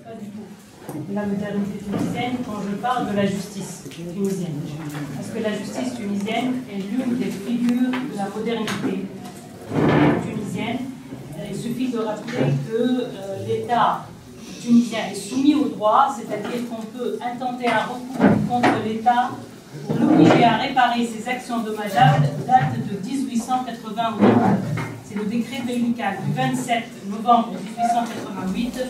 Pas du tout. La modernité tunisienne quand je parle de la justice tunisienne. Parce que la justice tunisienne est l'une des figures de la modernité tunisienne. Il suffit de rappeler que l'État tunisien est soumis au droit, c'est-à-dire qu'on peut intenter un recours contre l'État pour l'obliger à réparer ses actions dommageables, date de 1888. C'est le décret Bellical du 27 novembre 1888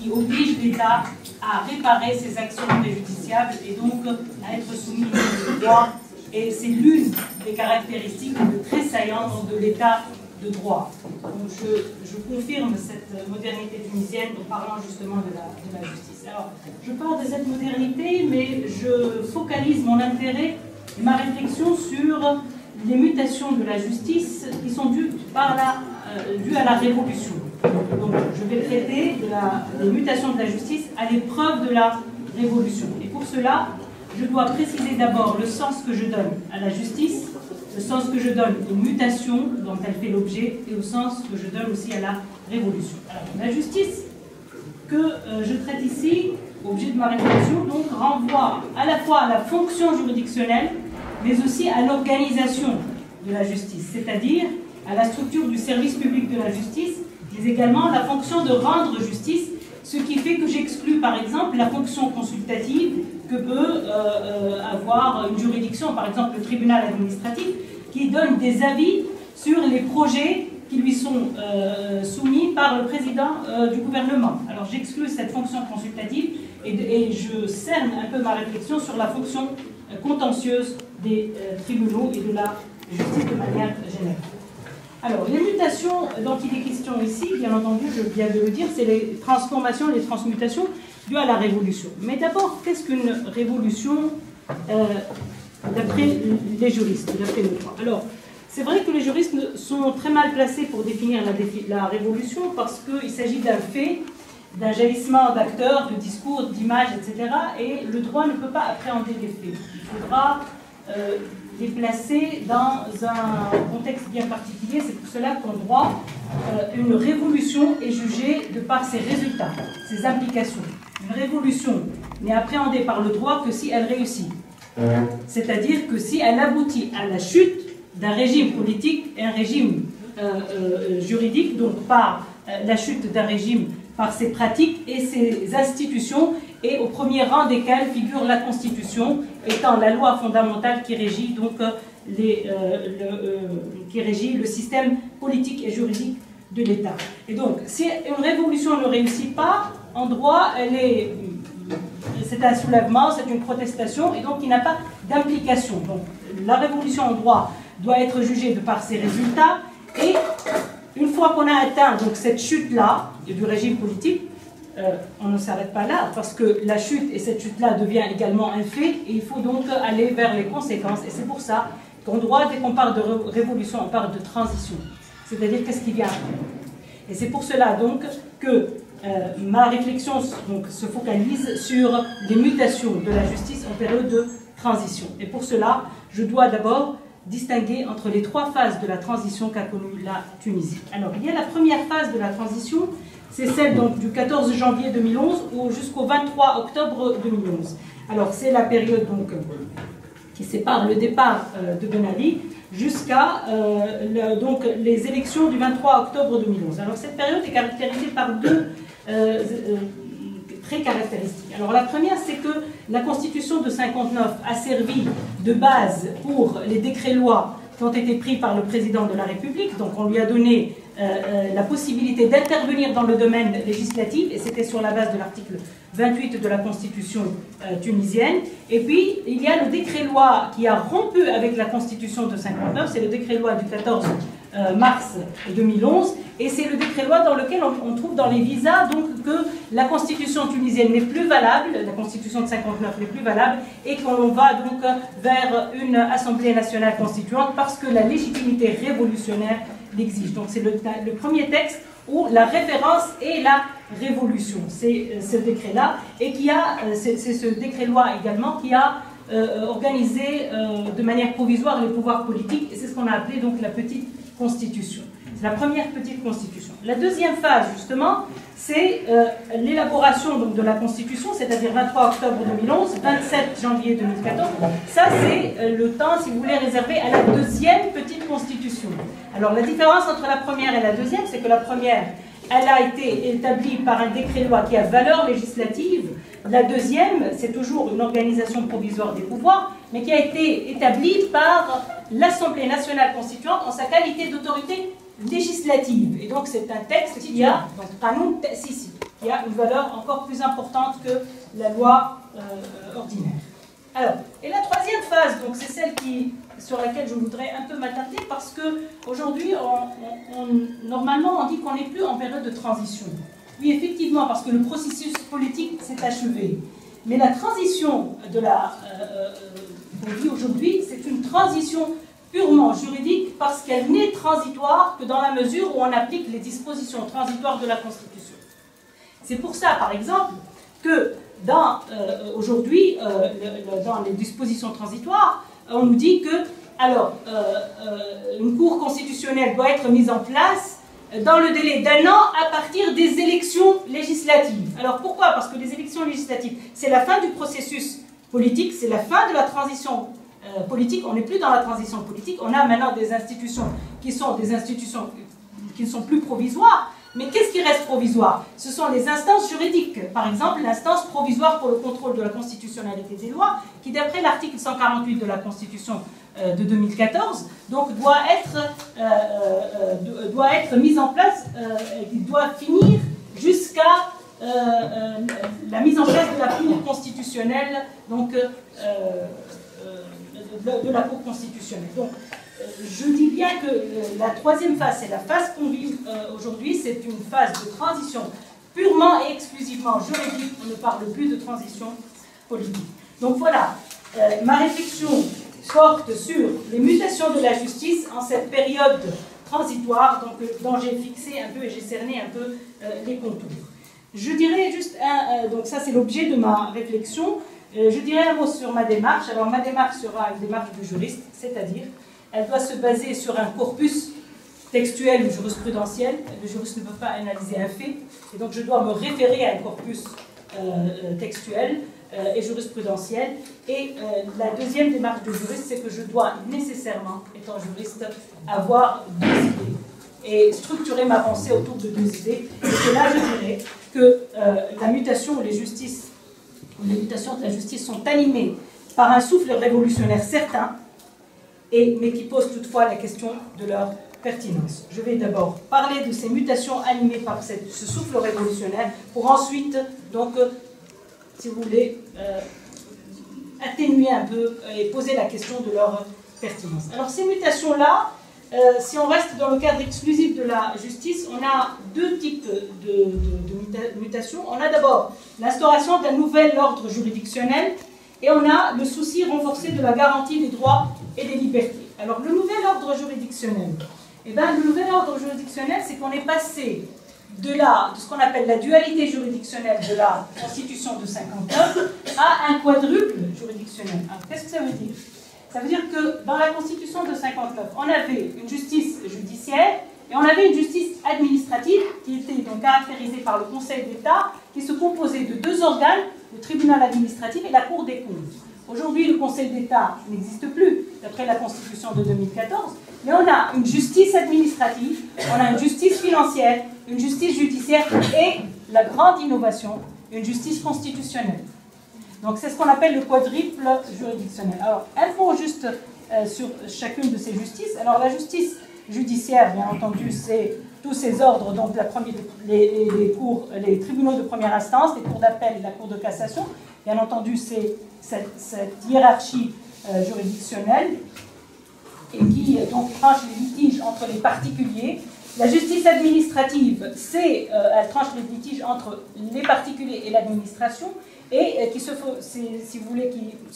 qui oblige l'État à réparer ses actions préjudiciables et donc à être soumis au droit. Et c'est l'une des caractéristiques très saillantes de l'État de droit. Donc je confirme cette modernité tunisienne en parlant justement de la justice. Alors, je parle de cette modernité, mais je focalise mon intérêt et ma réflexion sur les mutations de la justice qui sont dues à la révolution. Donc, je vais traiter des mutations de la justice à l'épreuve de la révolution. Et pour cela, je dois préciser d'abord le sens que je donne à la justice, le sens que je donne aux mutations dont elle fait l'objet et au sens que je donne aussi à la révolution. Alors, la justice que je traite ici, objet de ma réflexion, donc renvoie à la fois à la fonction juridictionnelle, mais aussi à l'organisation de la justice, c'est-à-dire à la structure du service public de la justice, mais également à la fonction de rendre justice, ce qui fait que j'exclus par exemple la fonction consultative que peut avoir une juridiction, par exemple le tribunal administratif, qui donne des avis sur les projets qui lui sont soumis par le président du gouvernement. Alors j'exclus cette fonction consultative et je cerne un peu ma réflexion sur la fonction contentieuse des tribunaux et de la justice de manière générale. Alors, les mutations dont il est question ici, bien entendu, je viens de le dire, c'est les transformations, les transmutations dues à la révolution. Mais d'abord, qu'est-ce qu'une révolution d'après les juristes, d'après le droit? Alors, c'est vrai que les juristes sont très mal placés pour définir la révolution parce qu'il s'agit d'un fait, d'un jaillissement d'acteurs, de discours, d'images, etc. Et le droit ne peut pas appréhender les faits. Il faudra les placer dans un contexte bien particulier. C'est pour cela qu'en droit, une révolution est jugée de par ses résultats, ses implications. Une révolution n'est appréhendée par le droit que si elle réussit. C'est-à-dire que si elle aboutit à la chute d'un régime politique et un régime juridique, donc par la chute d'un régime par ses pratiques et ses institutions, et au premier rang desquelles figure la Constitution, étant la loi fondamentale qui régit donc qui régit le système politique et juridique de l'État. Et donc, si une révolution ne réussit pas, en droit, c'est un soulèvement, c'est une protestation, et donc il n'a pas d'implication. Donc, la révolution en droit doit être jugée de par ses résultats, et une fois qu'on a atteint donc, cette chute-là du régime politique, on ne s'arrête pas là, parce que la chute et cette chute-là devient également un fait, et il faut donc aller vers les conséquences. Et c'est pour ça qu'en droit, dès qu'on parle de révolution, on parle de transition. C'est-à-dire qu'est-ce qui vient après. Et c'est pour cela donc que ma réflexion donc, se focalise sur les mutations de la justice en période de transition. Et pour cela, je dois d'abord distinguer entre les trois phases de la transition qu'a connue la Tunisie. Alors, il y a la première phase de la transition, c'est celle donc, du 14 janvier 2011 jusqu'au 23 octobre 2011. Alors, c'est la période donc, qui sépare le départ de Ben Ali jusqu'à donc, les élections du 23 octobre 2011. Alors, cette période est caractérisée par deux très caractéristiques. Alors, la première, c'est que la Constitution de 59 a servi de base pour les décrets-lois qui ont été pris par le président de la République. Donc, on lui a donné la possibilité d'intervenir dans le domaine législatif, et c'était sur la base de l'article 28 de la Constitution tunisienne. Et puis, il y a le décret-loi qui a rompu avec la Constitution de 59, c'est le décret-loi du 14 mars 2011, et c'est le décret-loi dans lequel on trouve dans les visas donc, que la Constitution tunisienne n'est plus valable, la Constitution de 59 n'est plus valable, et qu'on va donc vers une Assemblée nationale constituante parce que la légitimité révolutionnaire l'exige. Donc c'est le premier texte où la référence est la révolution. C'est ce décret-là, et c'est ce décret-loi également qui a organisé de manière provisoire les pouvoirs politiques, et c'est ce qu'on a appelé donc la petite Constitution. C'est la première petite constitution. La deuxième phase, justement, c'est l'élaboration de la constitution, c'est-à-dire 23 octobre 2011, 27 janvier 2014. Ça, c'est le temps, si vous voulez, réservé à la deuxième petite constitution. Alors, la différence entre la première et la deuxième, c'est que la première, elle a été établie par un décret-loi qui a valeur législative. La deuxième, c'est toujours une organisation provisoire des pouvoirs, mais qui a été établie par l'Assemblée nationale constituante en sa qualité d'autorité législative. Et donc, c'est un texte qui a, qui a une valeur encore plus importante que la loi ordinaire. Alors, et la troisième phase, donc c'est celle sur laquelle je voudrais un peu m'attarder, parce qu'aujourd'hui, normalement, on dit qu'on n'est plus en période de transition. Oui, effectivement, parce que le processus politique s'est achevé. Mais la transition qu'on vit aujourd'hui, c'est une transition purement juridique, parce qu'elle n'est transitoire que dans la mesure où on applique les dispositions transitoires de la Constitution. C'est pour ça, par exemple, que aujourd'hui, dans les dispositions transitoires, on nous dit que une cour constitutionnelle doit être mise en place dans le délai d'1 an à partir des élections législatives. Alors pourquoi? Parce que les élections législatives, c'est la fin du processus politique, c'est la fin de la transition politique. On n'est plus dans la transition politique, on a maintenant des institutions qui sont des institutions qui ne sont plus provisoires. Mais qu'est-ce qui reste provisoire? Ce sont les instances juridiques. Par exemple, l'instance provisoire pour le contrôle de la constitutionnalité des lois, qui d'après l'article 148 de la Constitution de 2014, donc doit être mise en place, doit finir jusqu'à la mise en place de la Cour constitutionnelle, donc de la Cour constitutionnelle. Donc, je dis bien que la troisième phase, c'est la phase qu'on vit aujourd'hui, c'est une phase de transition purement et exclusivement juridique, on ne parle plus de transition politique. Donc voilà, ma réflexion porte sur les mutations de la justice en cette période transitoire, dont j'ai fixé un peu et j'ai cerné un peu les contours. Je dirais juste, donc ça c'est l'objet de ma réflexion, je dirais un mot sur ma démarche. Alors ma démarche sera une démarche de juriste, c'est-à-dire elle doit se baser sur un corpus textuel ou jurisprudentiel. Le juriste ne peut pas analyser un fait, et donc je dois me référer à un corpus textuel et jurisprudentiel. Et la deuxième démarche de juriste, c'est que je dois nécessairement, étant juriste, avoir deux idées et structurer ma pensée autour de deux idées. Et que là, je dirais que la mutation ou les mutations de la justice sont animées par un souffle révolutionnaire certain, mais qui pose toutefois la question de leur pertinence. Je vais d'abord parler de ces mutations animées par ce souffle révolutionnaire, pour ensuite, donc, si vous voulez, atténuer un peu et poser la question de leur pertinence. Alors ces mutations-là, si on reste dans le cadre exclusif de la justice, on a deux types de mutations. On a d'abord l'instauration d'un nouvel ordre juridictionnel, et on a le souci renforcé de la garantie des droits et des libertés. Alors, le nouvel ordre juridictionnel, le nouvel ordre juridictionnel, c'est qu'on est passé de ce qu'on appelle la dualité juridictionnelle de la Constitution de 59 à un quadruple juridictionnel. Alors, qu'est-ce que ça veut dire? Ça veut dire que dans la Constitution de 59, on avait une justice judiciaire et on avait une justice administrative qui était donc caractérisée par le Conseil d'État, qui se composait de deux organes, le tribunal administratif et la Cour des comptes. Aujourd'hui, le Conseil d'État n'existe plus, d'après la Constitution de 2014, mais on a une justice administrative, on a une justice financière, une justice judiciaire et, la grande innovation, une justice constitutionnelle. Donc c'est ce qu'on appelle le quadruple juridictionnel. Alors, un mot juste sur chacune de ces justices. Alors la justice judiciaire, bien entendu, c'est tous ces ordres, donc les tribunaux de première instance, les cours d'appel et la cour de cassation. Bien entendu, c'est cette hiérarchie juridictionnelle et qui donc tranche les litiges entre les particuliers. La justice administrative, elle tranche les litiges entre les particuliers et l'administration, et qui se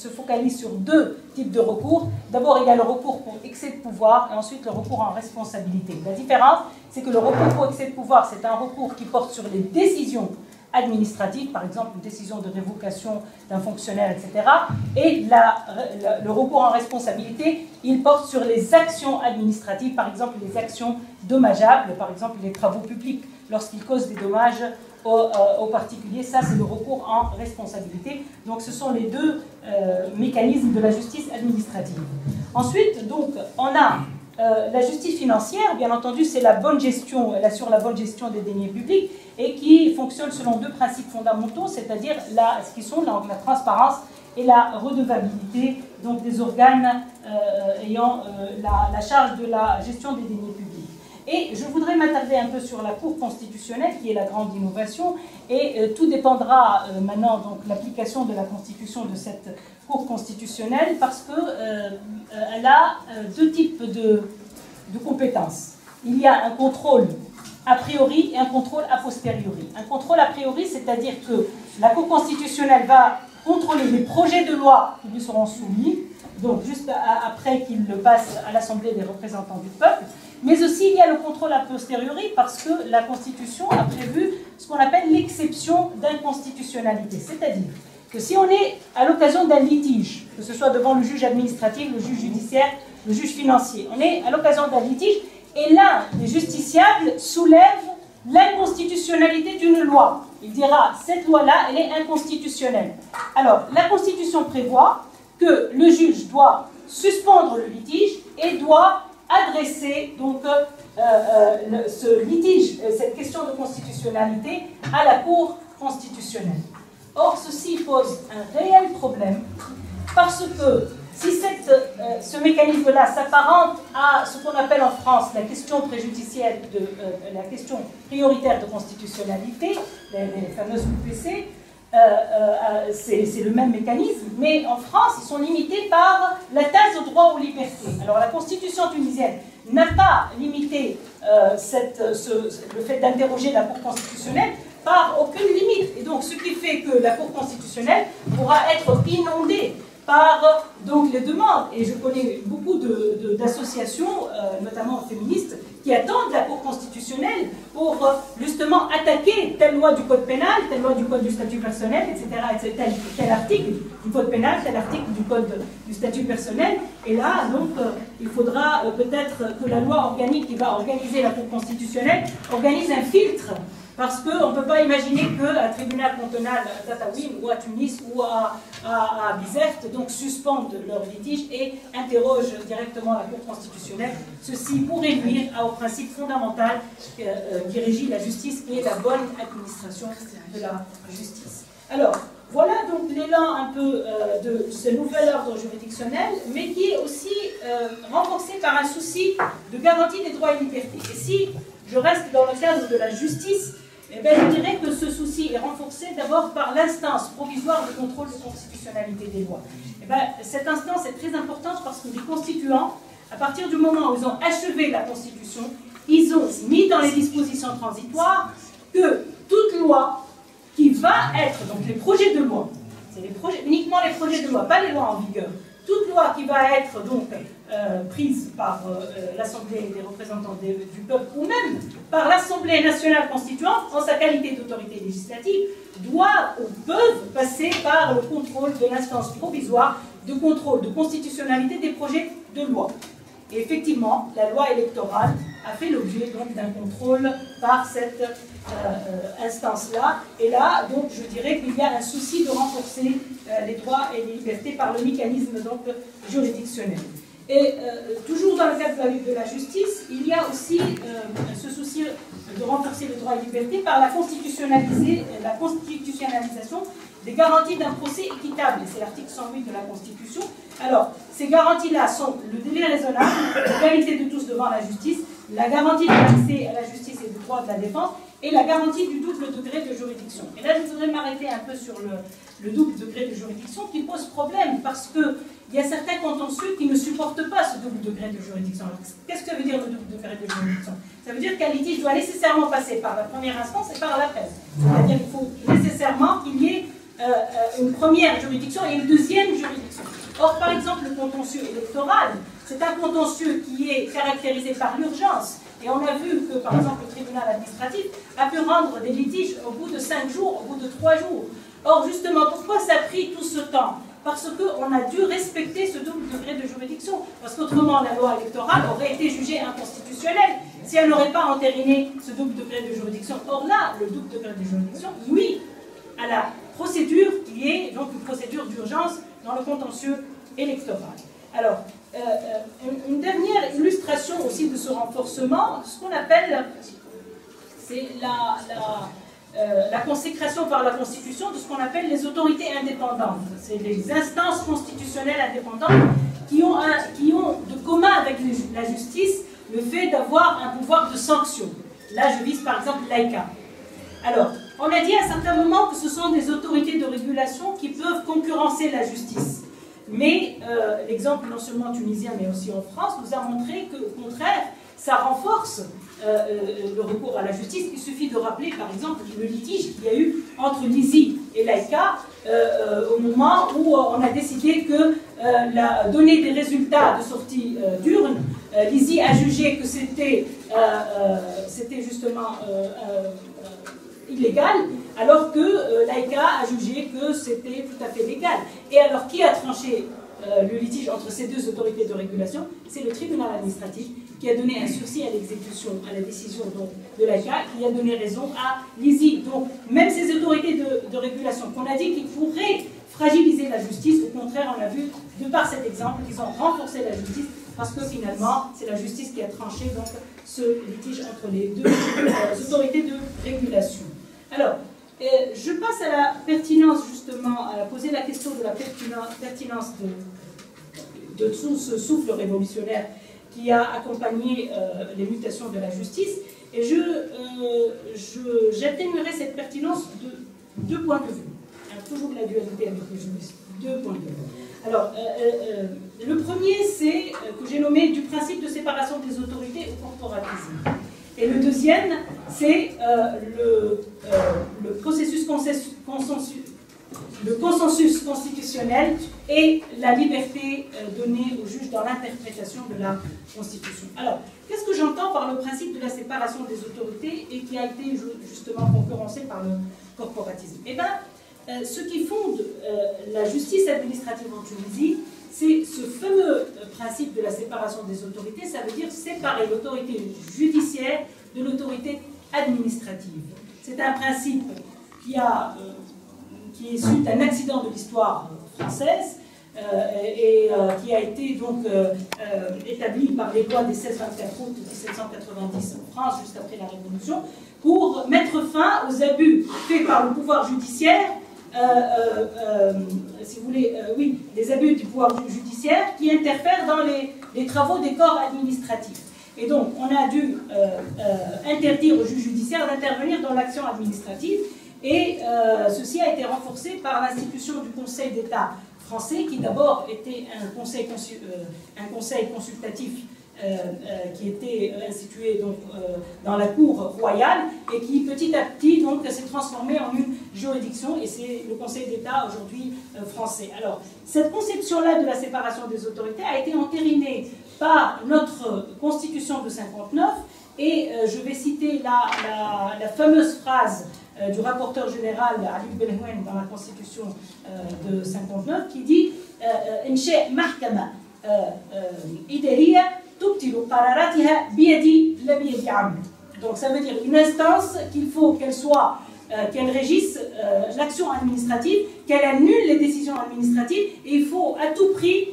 focalise sur deux types de recours. D'abord, il y a le recours pour excès de pouvoir, et ensuite le recours en responsabilité. La différence, c'est que le recours pour excès de pouvoir, c'est un recours qui porte sur les décisions administratives, par exemple une décision de révocation d'un fonctionnaire, etc. Et le recours en responsabilité, il porte sur les actions administratives, par exemple les actions dommageables, par exemple les travaux publics, lorsqu'ils causent des dommages aux particuliers. Ça, c'est le recours en responsabilité. Donc, ce sont les deux mécanismes de la justice administrative. Ensuite, donc, on a la justice financière. Bien entendu, c'est la bonne gestion, elle assure la bonne gestion des deniers publics et qui fonctionne selon deux principes fondamentaux, c'est-à-dire ce qui sont la transparence et la redevabilité, donc des organes ayant la charge de la gestion des deniers publics. Et je voudrais m'attarder un peu sur la Cour constitutionnelle, qui est la grande innovation, et tout dépendra maintenant donc l'application de la Constitution de cette Cour constitutionnelle, parce qu'elle a deux types de compétences. Il y a un contrôle a priori et un contrôle a posteriori. Un contrôle a priori, c'est-à-dire que la Cour constitutionnelle va contrôler les projets de loi qui lui seront soumis, donc juste après qu'ils le passent à l'Assemblée des représentants du peuple. Mais aussi, il y a le contrôle a posteriori parce que la Constitution a prévu ce qu'on appelle l'exception d'inconstitutionnalité. C'est-à-dire que si on est à l'occasion d'un litige, que ce soit devant le juge administratif, le juge judiciaire, le juge financier, on est à l'occasion d'un litige et l'un des justiciables soulève l'inconstitutionnalité d'une loi. Il dira, cette loi-là, elle est inconstitutionnelle. Alors, la Constitution prévoit que le juge doit suspendre le litige et doit adresser donc ce litige, cette question de constitutionnalité à la Cour constitutionnelle. Or, ceci pose un réel problème parce que si ce mécanisme-là s'apparente à ce qu'on appelle en France la question préjudicielle, la question prioritaire de constitutionnalité, les fameuses QPC, c'est le même mécanisme, mais en France, ils sont limités par l'atteinte au droit aux libertés. Alors la Constitution tunisienne n'a pas limité le fait d'interroger la Cour constitutionnelle par aucune limite. Et donc ce qui fait que la Cour constitutionnelle pourra être inondée par donc, les demandes. Et je connais beaucoup d'associations, notamment féministes, qui attendent la Cour constitutionnelle pour justement attaquer telle loi du code pénal, telle loi du code du statut personnel, etc. Tel article du code pénal, tel article du code du statut personnel. Et là, donc, il faudra peut-être que la loi organique qui va organiser la Cour constitutionnelle organise un filtre. Parce qu'on ne peut pas imaginer qu'un tribunal cantonal à Tataouine ou à Tunis ou à Bizerte donc suspendent leur litige et interrogent directement la Cour constitutionnelle. Ceci pourrait nuire au principe fondamental qui régit la justice, qui est la bonne administration de la justice. Alors, voilà donc l'élan un peu de ce nouvel ordre juridictionnel, mais qui est aussi renforcé par un souci de garantie des droits et libertés. Et si je reste dans le cadre de la justice, eh bien, je dirais que ce souci est renforcé d'abord par l'instance provisoire de contrôle de constitutionnalité des lois. Eh bien, cette instance est très importante parce que les constituants, à partir du moment où ils ont achevé la Constitution, ils ont mis dans les dispositions transitoires que toute loi qui va être, donc les projets de loi, c'est uniquement les projets de loi, pas les lois en vigueur, toute loi qui va être donc prise par l'Assemblée des représentants du peuple ou même par l'Assemblée nationale constituante en sa qualité d'autorité législative doivent ou peuvent passer par le contrôle de l'instance provisoire de contrôle de constitutionnalité des projets de loi. Et effectivement, la loi électorale a fait l'objet donc d'un contrôle par cette instance-là. Et là, donc, je dirais qu'il y a un souci de renforcer les droits et les libertés par le mécanisme donc, juridictionnel. Et toujours dans le cadre de la justice, il y a aussi ce souci de renforcer les droits et libertés par la constitutionnalisation des garanties d'un procès équitable. Et c'est l'article 108 de la Constitution. Alors, ces garanties-là sont le délai raisonnable, l'égalité de tous devant la justice, la garantie de l'accès à la justice et du droit de la défense, et la garantie du double degré de juridiction. Et là, je voudrais m'arrêter un peu sur le double degré de juridiction qui pose problème, parce qu'il y a certains contentieux qui ne supportent pas ce double degré de juridiction. Qu'est-ce que ça veut dire le double degré de juridiction? Ça veut dire qu'un litige doit nécessairement passer par la première instance et par l'appel. C'est-à-dire qu'il faut nécessairement qu'il y ait une première juridiction et une deuxième juridiction. Or, par exemple, le contentieux électoral, c'est un contentieux qui est caractérisé par l'urgence Et on a vu que, par exemple, le tribunal administratif a pu rendre des litiges au bout de 5 jours, au bout de 3 jours. Or, justement, pourquoi ça a pris tout ce temps? Parce qu'on a dû respecter ce double degré de juridiction. Parce qu'autrement, la loi électorale aurait été jugée inconstitutionnelle si elle n'aurait pas entériné ce double degré de juridiction. Or là, le double degré de juridiction nuit à la procédure qui est donc une procédure d'urgence dans le contentieux électoral. Alors, une dernière illustration aussi de ce renforcement, ce qu'on appelle, c'est la consécration par la Constitution de ce qu'on appelle les autorités indépendantes. C'est les instances constitutionnelles indépendantes qui ont de commun avec la justice le fait d'avoir un pouvoir de sanction. Là, je vise par exemple l'AICA. Alors, on a dit à un certain moment que ce sont des autorités de régulation qui peuvent concurrencer la justice. Mais l'exemple non seulement tunisien, mais aussi en France, nous a montré qu'au contraire, ça renforce le recours à la justice. Il suffit de rappeler, par exemple, le litige qu'il y a eu entre l'ISI et l'AICA au moment où on a décidé que donner des résultats de sortie d'urne, l'ISI a jugé que c'était justement illégal, alors que l'AICA a jugé que c'était tout à fait légal. Et alors, qui a tranché le litige entre ces deux autorités de régulation? C'est le tribunal administratif qui a donné un sursis à l'exécution, à la décision donc, de l'AICA, qui a donné raison à l'ISI. Donc, même ces autorités de régulation qu'on a dit qu'ils pourraient fragiliser la justice, au contraire, on a vu, de par cet exemple, qu'ils ont renforcé la justice, parce que finalement, c'est la justice qui a tranché donc, ce litige entre les deux autorités de régulation. Alors, je passe à la pertinence, justement, à poser la question de la pertinence de tout ce souffle révolutionnaire qui a accompagné les mutations de la justice. Et j'atténuerai cette pertinence de deux points de vue. Alors, toujours la dualité avec les juristes. Deux points de vue. Alors, le premier, c'est que j'ai nommé du principe de séparation des autorités au corporatisme. Et le deuxième, c'est le processus le consensus constitutionnel et la liberté donnée aux juges dans l'interprétation de la Constitution. Alors, qu'est-ce que j'entends par le principe de la séparation des autorités et qui a été justement concurrencé par le corporatisme? Eh bien, ce qui fonde la justice administrative en Tunisie, c'est ce fameux principe de la séparation des autorités. Ça veut dire séparer l'autorité judiciaire de l'autorité administrative. C'est un principe qui est issu d'un accident de l'histoire française et qui a été donc établi par les lois des 16-24 août 1790 en France, juste après la Révolution, pour mettre fin aux abus faits par le pouvoir judiciaire, si vous voulez, oui, les abus du pouvoir judiciaire qui interfèrent dans les travaux des corps administratifs. Et donc, on a dû interdire aux juges judiciaires d'intervenir dans l'action administrative. Et ceci a été renforcé par l'institution du Conseil d'État français, qui d'abord était un conseil consultatif qui était institué donc, dans la cour royale et qui petit à petit donc s'est transformé en une juridiction, et c'est le Conseil d'État aujourd'hui français. Alors, cette conception-là de la séparation des autorités a été entérinée par notre Constitution de 59, et je vais citer la fameuse phrase du rapporteur général Ali Belhouen dans la Constitution de 59 qui dit Incha mahkama idariya tubtilu qararatiha biyadi la biyadi am. Donc ça veut dire une instance qu'il faut qu'elle régisse l'action administrative, qu'elle annule les décisions administratives, et il faut à tout prix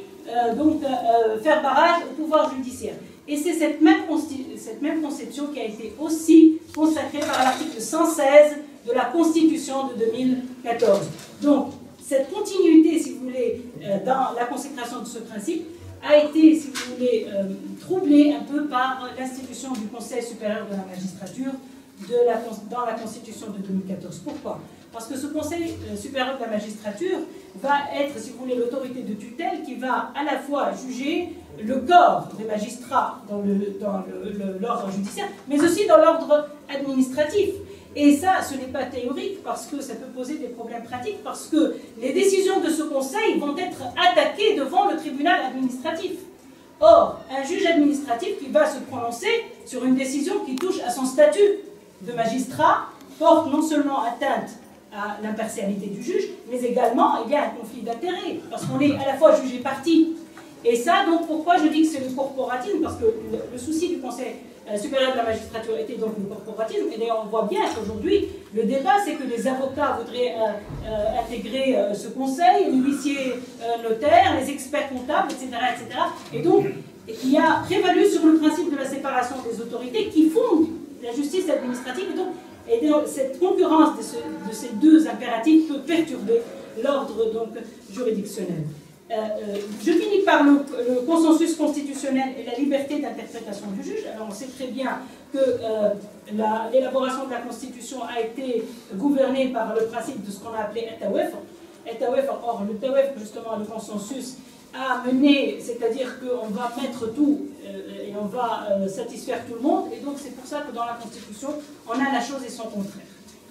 faire barrage au pouvoir judiciaire. Et c'est cette même conception qui a été aussi consacrée par l'article 116 de la Constitution de 2014. Donc, cette continuité, si vous voulez, dans la consécration de ce principe, a été, si vous voulez, troublée un peu par l'institution du Conseil supérieur de la magistrature dans la Constitution de 2014. Pourquoi? Parce que ce Conseil supérieur de la magistrature va être, si vous voulez, l'autorité de tutelle qui va à la fois juger le corps des magistrats dans l'ordre judiciaire, mais aussi dans l'ordre administratif. Et ça, ce n'est pas théorique, parce que ça peut poser des problèmes pratiques, parce que les décisions de ce Conseil vont être attaquées devant le tribunal administratif. Or, un juge administratif qui va se prononcer sur une décision qui touche à son statut de magistrat, porte non seulement atteinte à l'impartialité du juge, mais également il y a un conflit d'intérêts, parce qu'on est à la fois juge et partie. Et ça, donc, pourquoi je dis que c'est le corporatisme? Parce que le souci du Conseil supérieur de la magistrature était donc le corporatisme, et d'ailleurs on voit bien qu'aujourd'hui, le débat, c'est que les avocats voudraient intégrer ce conseil, les huissiers notaires, les experts comptables, etc., etc. Et donc, il y a prévalu sur le principe de la séparation des autorités qui fonde la justice administrative, et donc cette concurrence de ces deux impératifs peut perturber l'ordre donc juridictionnel. Je finis par le consensus constitutionnel et la liberté d'interprétation du juge. Alors on sait très bien que l'élaboration de la Constitution a été gouvernée par le principe de ce qu'on a appelé Etawef. Or le Tawef, justement, le consensus a mené, c'est-à-dire qu'on va mettre tout et on va satisfaire tout le monde, et donc c'est pour ça que dans la Constitution, on a la chose et son contraire.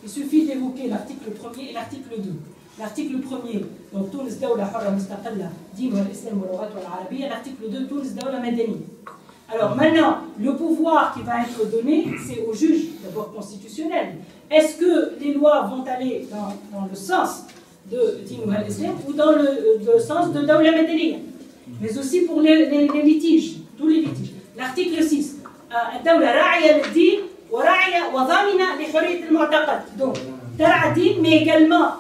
Il suffit d'évoquer l'article 1er et l'article 2. L'article 1er, donc Tunis Dawla Hurra Mustaqalla, Din wal Islam wal Lughat wal Arabiyya. L'article 2, Tunis Dawla Madani. Alors maintenant, le pouvoir qui va être donné, c'est au juge, d'abord constitutionnel. Est-ce que les lois vont aller dans le sens de Din wal Islam ou dans le sens de Dawla Madani? Mais aussi pour les litiges, tous les litiges. L'article 6, Dawla Ra'ya al-Din wa Ra'ya wa Dhamina li Hurriyat al-Mu'taqad. Donc, Tara Din, mais également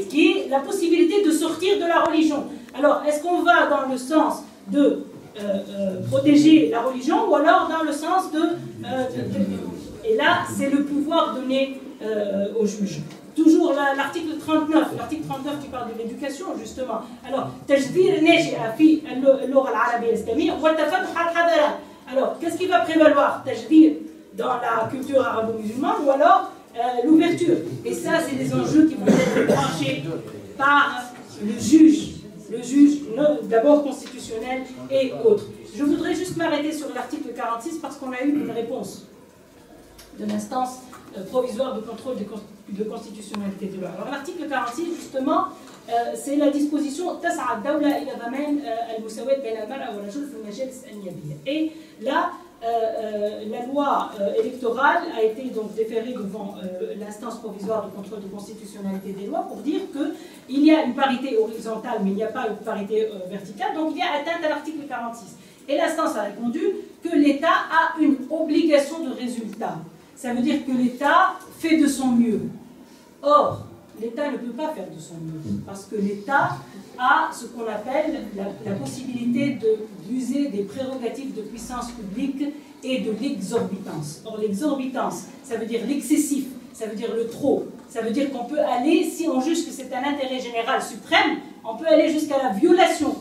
qui est la possibilité de sortir de la religion. Alors, est-ce qu'on va dans le sens de protéger la religion ou alors dans le sens de... et là, c'est le pouvoir donné au juge. Toujours l'article 39 qui parle de l'éducation, justement. Alors, alors, qu'est-ce qui va prévaloir? Tajdir dans la culture arabo-musulmane ou alors l'ouverture. Et ça, c'est des enjeux qui vont être tranchés par le juge d'abord constitutionnel et autres. Je voudrais juste m'arrêter sur l'article 46 parce qu'on a eu une réponse de l'instance provisoire de contrôle de constitutionnalité de loi. Alors l'article 46, justement, c'est la disposition et là, la loi électorale a été donc déférée devant l'instance provisoire de contrôle de constitutionnalité des lois pour dire qu'il y a une parité horizontale mais il n'y a pas une parité verticale, donc il y a atteinte à l'article 46. Et l'instance a répondu que l'État a une obligation de résultat. Ça veut dire que l'État fait de son mieux. Or, l'État ne peut pas faire de son mieux parce que l'État a ce qu'on appelle la possibilité d'user des prérogatives de puissance publique et de l'exorbitance. Or, l'exorbitance, ça veut dire l'excessif, ça veut dire le trop, ça veut dire qu'on peut aller, si on juge que c'est un intérêt général suprême, on peut aller jusqu'à la violation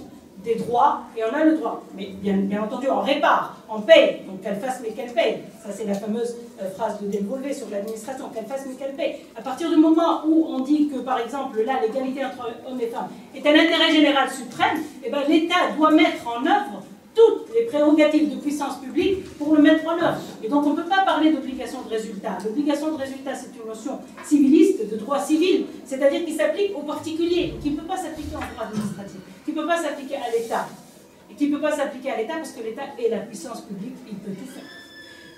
des droits, et on a le droit. Mais bien entendu, on répare, on paye, donc qu'elle fasse mais qu'elle paye. Ça, c'est la fameuse phrase de Delvolvé sur l'administration, qu'elle fasse mais qu'elle paye. À partir du moment où on dit que, par exemple, là, l'égalité entre hommes et femmes est un intérêt général suprême, eh ben, l'État doit mettre en œuvre toutes les prérogatives de puissance publique pour le mettre en œuvre. Et donc, on ne peut pas parler d'obligation de résultat. L'obligation de résultat, c'est une notion civiliste, de droit civil, c'est-à-dire qui s'applique aux particuliers, qui ne peut pas s'appliquer en droit administratif, qui ne peut pas s'appliquer à l'État. Et qui ne peut pas s'appliquer à l'État parce que l'État est la puissance publique, il peut tout faire.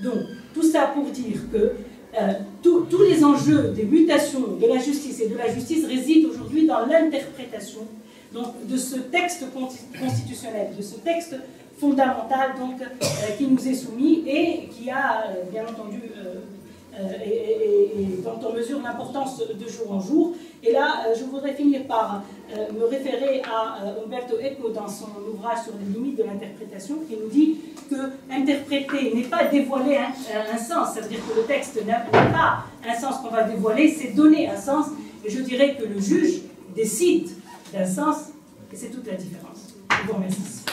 Donc, tout ça pour dire que tous les enjeux des mutations de la justice et de la justice résident aujourd'hui dans l'interprétation de ce texte constitutionnel, de ce texte fondamental donc, qui nous est soumis et qui a, bien entendu, et dont on mesure l'importance de jour en jour. Et là, je voudrais finir par me référer à Umberto Eco dans son ouvrage sur les limites de l'interprétation, qui nous dit que interpréter n'est pas dévoiler un sens, ça veut dire que le texte n'a pas un sens qu'on va dévoiler, c'est donner un sens. Et je dirais que le juge décide d'un sens, et c'est toute la différence. Je vous remercie.